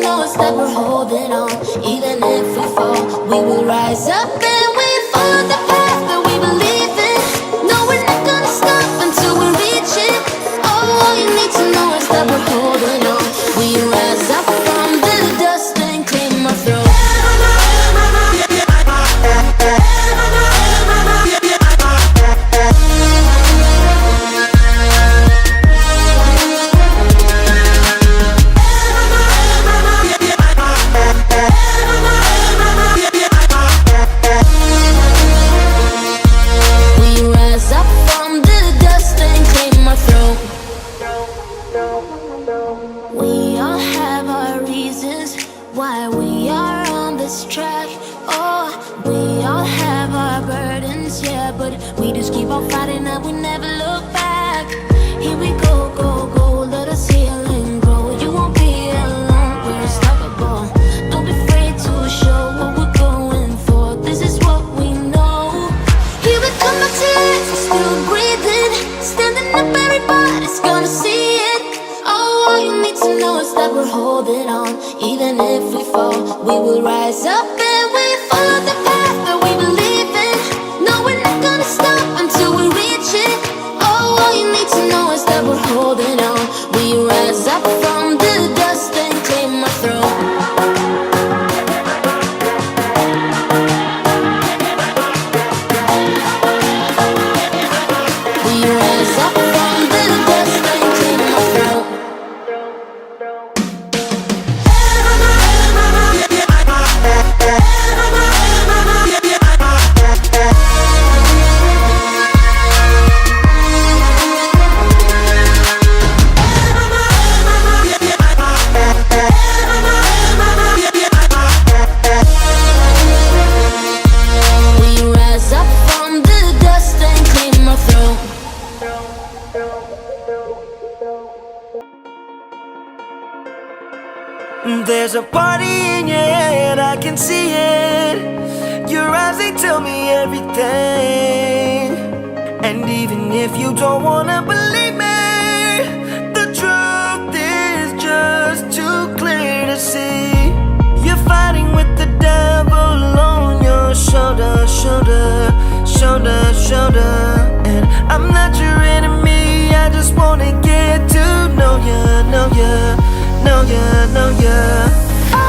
know it's that we're holding on. Even if we fall, we will rise up and we follow the path that we believe in. No, we're not gonna stop until we reach it. Oh, all you need to know is that we're holding on. We rise up from the dust and claim our throne. Why we are on this track. Oh, we all have our burdens, yeah, but we just keep on fighting and we never look back. Here we go, go, go, let us heal and grow. You won't be alone, we're unstoppable. Don't be afraid to show what we're going for. This is what we know. Here we come back to life, we're still breathing. Standing up, everybody's gonna see it. Oh, all you need to know is that we're holding on. Even if we fall, we will rise up and we follow the path that we believe in. No, we're not gonna stop until we reach it. Oh, all you need to know is that we're holding on. We rise up from the dust and claim our throne. We rise up from the dust and claim our throne. There's a party in your head, I can see it. Your eyes, they tell me everything. And even if you don't wanna believe me, the truth is just too clear to see. You're fighting with the devil on your shoulder, shoulder, shoulder, shoulder. And I'm not your enemy, I just wanna get to know ya, know ya, know ya, know ya. Eyes,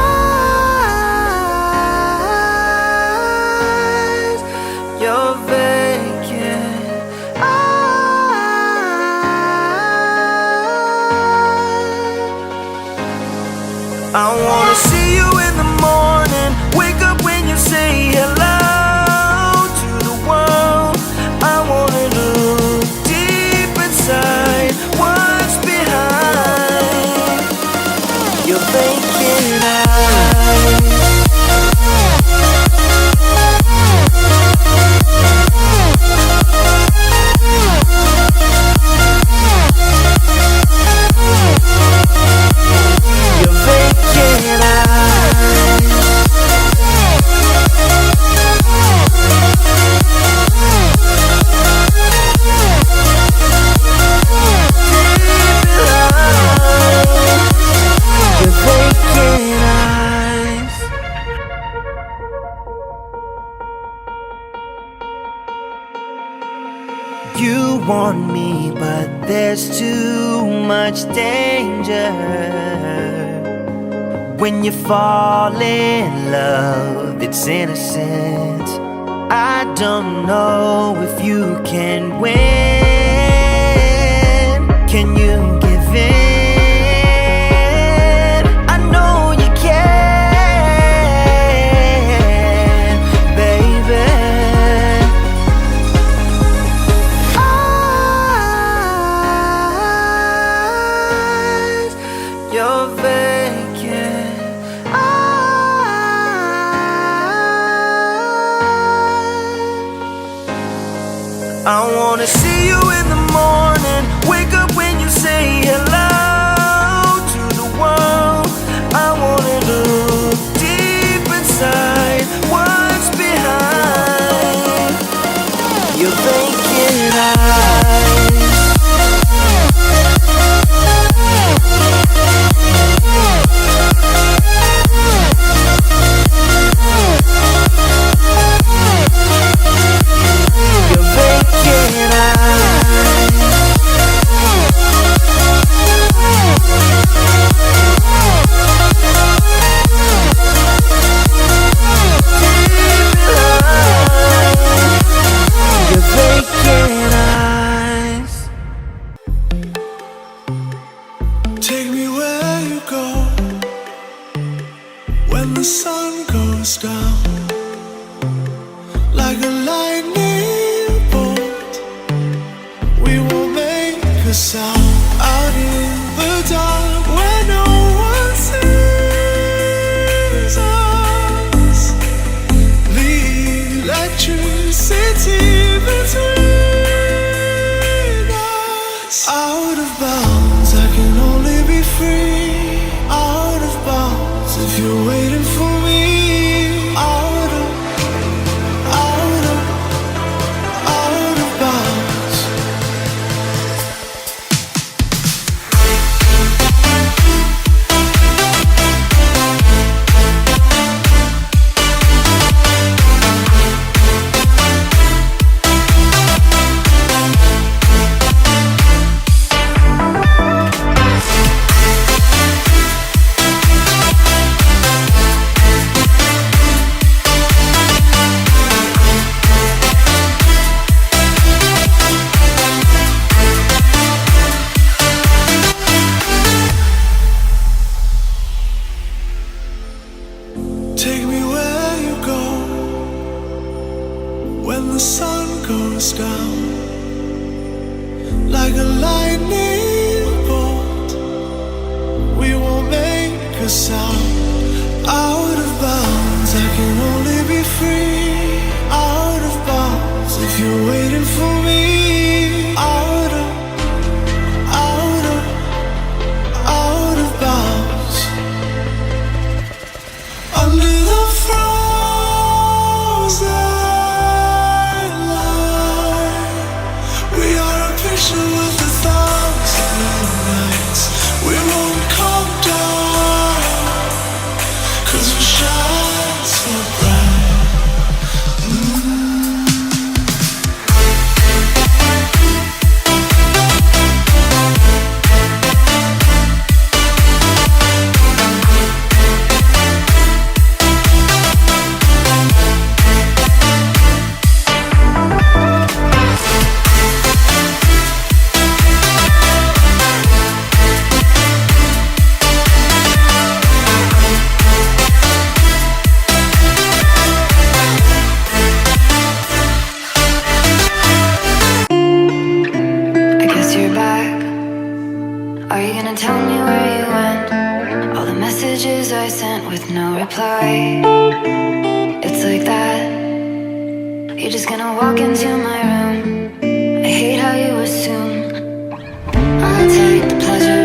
you're vacant. I wanna see you in the morning, wake up when you say hello to the world. I wanna look deep inside what's behind your vacant eyes. Your vacant eyes. Your vacant eyes. You want me, but there's too much danger. When you fall in love, it's innocent. I don't know if you can win. Can you give in? I know you can, baby. Eyes, you're vacant. I wanna see you in the morning, wake up when you say Take me where you go when the sun goes down. Like a lightning bolt, we will make a sound. Out in the dark where no one sees us. The electricity between us. Out of bounds, I can only be free. Out of bounds, if you're waiting for me. Out of bounds. Take me where you go when the sun goes down. Like a lightning bolt, we will make a sound. Out of bounds, I can only be free. Out of bounds, if you're waiting for me. Out of bounds. Under the frozen light, we are a picture with 1,000 nights. We won't come down, 'cause we shine so bright. I guess you're back. Are you gonna tell me where you went? All the messages I sent with no reply. It's like that. You're just gonna walk into my room. I hate how you assume I'll take the pleasure